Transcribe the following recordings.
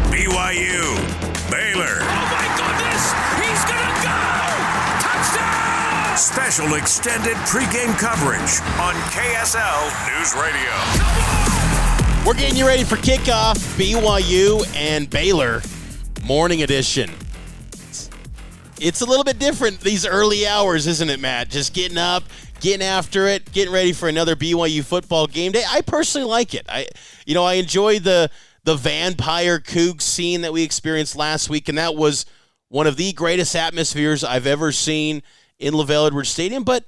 BYU Baylor. Oh my goodness! He's gonna go! Touchdown! Special extended pregame coverage on KSL News Radio. We're getting you ready for kickoff. BYU and Baylor morning edition. It's a little bit different these early hours, isn't it, Matt? Just getting up, getting after it, getting ready for another BYU football game day. I personally like it. I enjoy the vampire Cougs scene that we experienced last week, and that was one of the greatest atmospheres I've ever seen in LaVell Edwards Stadium. But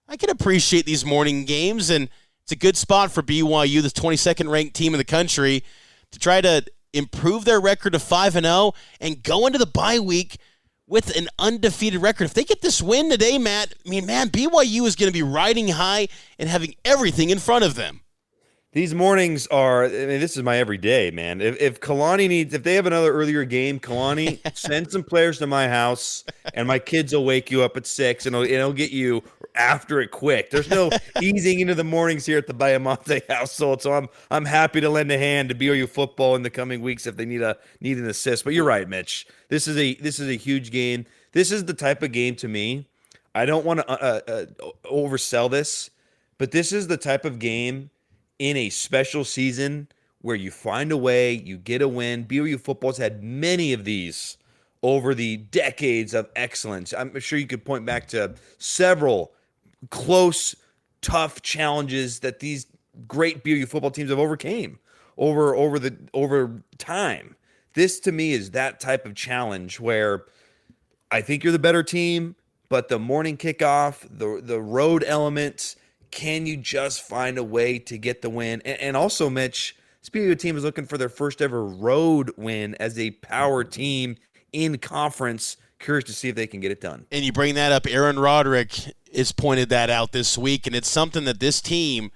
I can appreciate these morning games, and it's a good spot for BYU, the 22nd ranked team in the country, to try to improve their record to 5-0 and go into the bye week with an undefeated record. If they get this win today, Matt, BYU is going to be riding high and having everything in front of them. These mornings are, this is my everyday, man. If they have another earlier game, Kalani, send some players to my house, and my kids will wake you up at 6, and it'll get you after it quick. There's no easing into the mornings here at the Baiamonte household, so I'm happy to lend a hand to BYU football in the coming weeks if they need an assist. But you're right, Mitch. This is a huge game. This is the type of game to me. I don't want to oversell this, but this is the type of game in a special season where you find a way, you get a win. BYU football's had many of these over the decades of excellence. I'm sure you could point back to several close, tough challenges that these great BYU football teams have overcame over time. This, to me, is that type of challenge where I think you're the better team, but the morning kickoff, the road element, can you just find a way to get the win? And also, Mitch, this BYU team is looking for their first ever road win as a power team in conference. Curious to see if they can get it done. And you bring that up. Aaron Roderick has pointed that out this week, and it's something that this team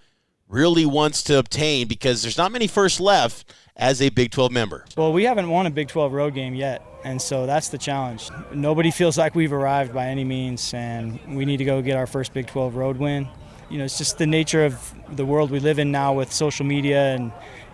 really wants to obtain because there's not many firsts left as a Big 12 member. Well, we haven't won a Big 12 road game yet, and so that's the challenge. Nobody feels like we've arrived by any means, and we need to go get our first Big 12 road win. It's just the nature of the world we live in now with social media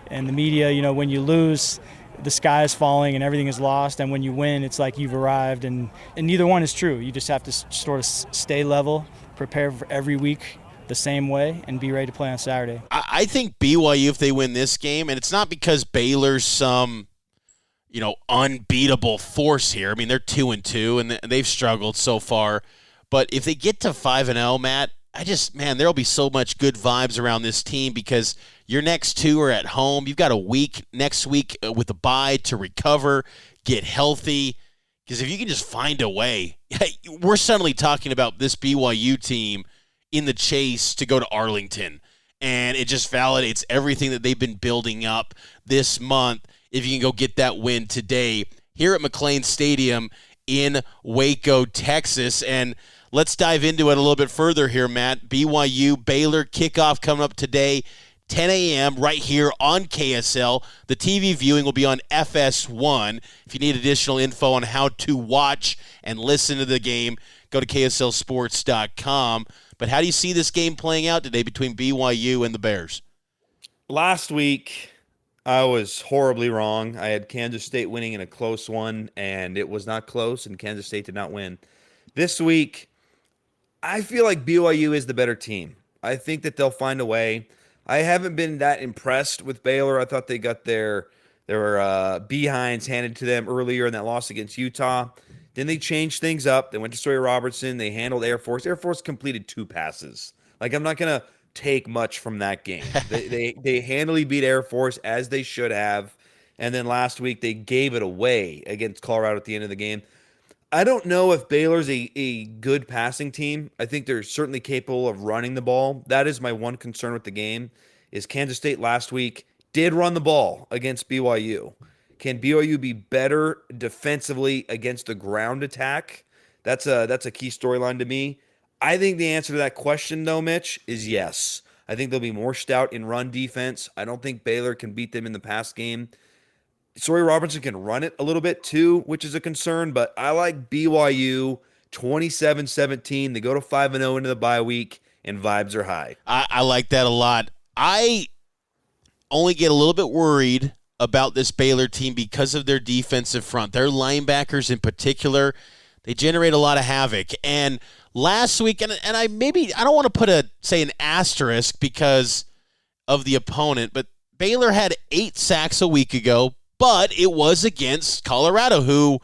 and the media. When you lose, the sky is falling and everything is lost. And when you win, it's like you've arrived. And neither one is true. You just have to sort of stay level, prepare for every week the same way, and be ready to play on Saturday. I think BYU, if they win this game, and it's not because Baylor's some unbeatable force here. They're 2-2, and they've struggled so far. But if they get to 5-0, Matt, there'll be so much good vibes around this team because your next two are at home. You've got a week next week with a bye to recover, get healthy. Because if you can just find a way, we're suddenly talking about this BYU team in the chase to go to Arlington. And it just validates everything that they've been building up this month if you can go get that win today here at McLean Stadium in Waco, Texas. And let's dive into it a little bit further here, Matt. BYU Baylor kickoff coming up today, 10 a.m. right here on KSL. The TV viewing will be on FS1. If you need additional info on how to watch and listen to the game, go to KSLSports.com. But how do you see this game playing out today between BYU and the Bears? Last week, I was horribly wrong. I had Kansas State winning in a close one, and it was not close, and Kansas State did not win. This week, I feel like BYU is the better team. I think that they'll find a way. I haven't been that impressed with Baylor. I thought they got their behinds handed to them earlier in that loss against Utah. Then they changed things up. They went to Sawyer Robertson. They handled Air Force. Air Force completed 2 passes. I'm not going to take much from that game. They handily beat Air Force as they should have. And then last week they gave it away against Colorado at the end of the game. I don't know if Baylor's a good passing team. I think they're certainly capable of running the ball. That is my one concern with the game, is Kansas State last week did run the ball against BYU. Can BYU be better defensively against the ground attack? That's a key storyline to me. I think the answer to that question, though, Mitch, is yes. I think they'll be more stout in run defense. I don't think Baylor can beat them in the pass game. Sawyer Robertson can run it a little bit too, which is a concern, but I like BYU 27-17. They go to 5-0 into the bye week, and vibes are high. I like that a lot. I only get a little bit worried about this Baylor team because of their defensive front. Their linebackers in particular, they generate a lot of havoc. And last week, and I don't want to put an asterisk because of the opponent, but Baylor had 8 sacks a week ago, but it was against Colorado, who,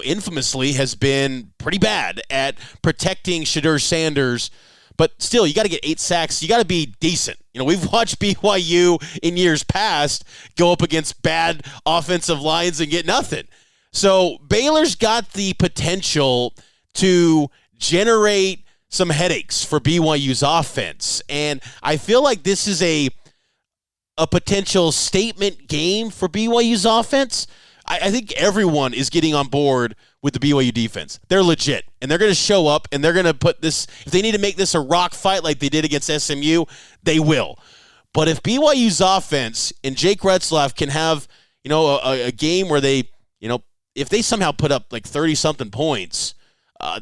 infamously has been pretty bad at protecting Shedeur Sanders. But still, you got to get 8 sacks. You got to be decent. We've watched BYU in years past go up against bad offensive lines and get nothing. So Baylor's got the potential to generate some headaches for BYU's offense. And I feel like this is a potential statement game for BYU's offense. I think everyone is getting on board with the BYU defense. They're legit, and they're going to show up, and they're going to put this, if they need to make this a rock fight like they did against SMU, they will. But if BYU's offense and Jake Retzlaff can have, a game where they, if they somehow put up like 30-something points,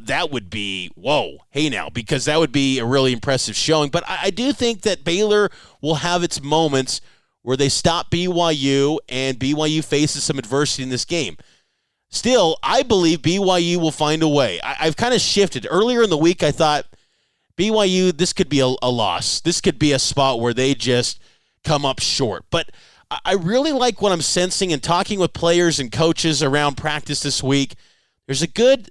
that would be, whoa, hey now, because that would be a really impressive showing. But I do think that Baylor will have its moments where they stop BYU and BYU faces some adversity in this game. Still, I believe BYU will find a way. I've kind of shifted. Earlier in the week, I thought BYU, this could be a loss. This could be a spot where they just come up short. But I really like what I'm sensing and talking with players and coaches around practice this week. There's a good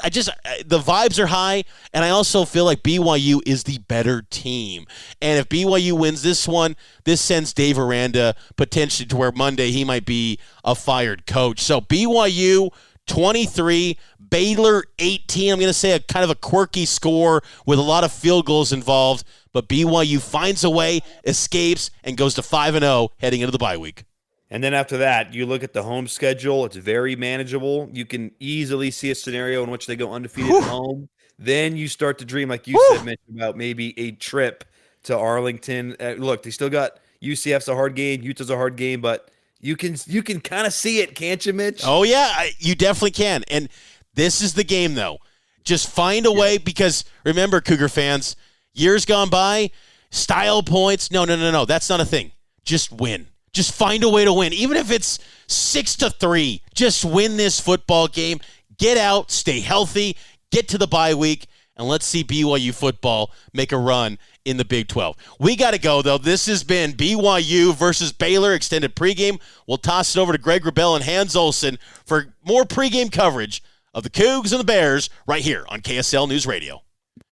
the vibes are high, and I also feel like BYU is the better team. And if BYU wins this one, this sends Dave Aranda potentially to where Monday he might be a fired coach. So BYU 23, Baylor 18. I'm going to say a kind of a quirky score with a lot of field goals involved, but BYU finds a way, escapes, and goes to 5-0 heading into the bye week. And then after that, you look at the home schedule. It's very manageable. You can easily see a scenario in which they go undefeated at home. Then you start to dream, like you said, Mitch, about maybe a trip to Arlington. Look, they still got UCF's a hard game. Utah's a hard game, but you can kind of see it, can't you, Mitch? Oh, yeah, you definitely can. And this is the game, though. Just find a way, because remember, Cougar fans, years gone by, style points, no, that's not a thing. Just win. Just find a way to win. Even if it's 6-3, just win this football game. Get out, stay healthy, get to the bye week, and let's see BYU football make a run in the Big 12. We got to go, though. This has been BYU versus Baylor extended pregame. We'll toss it over to Greg Wrubell and Hans Olsen for more pregame coverage of the Cougs and the Bears right here on KSL News Radio.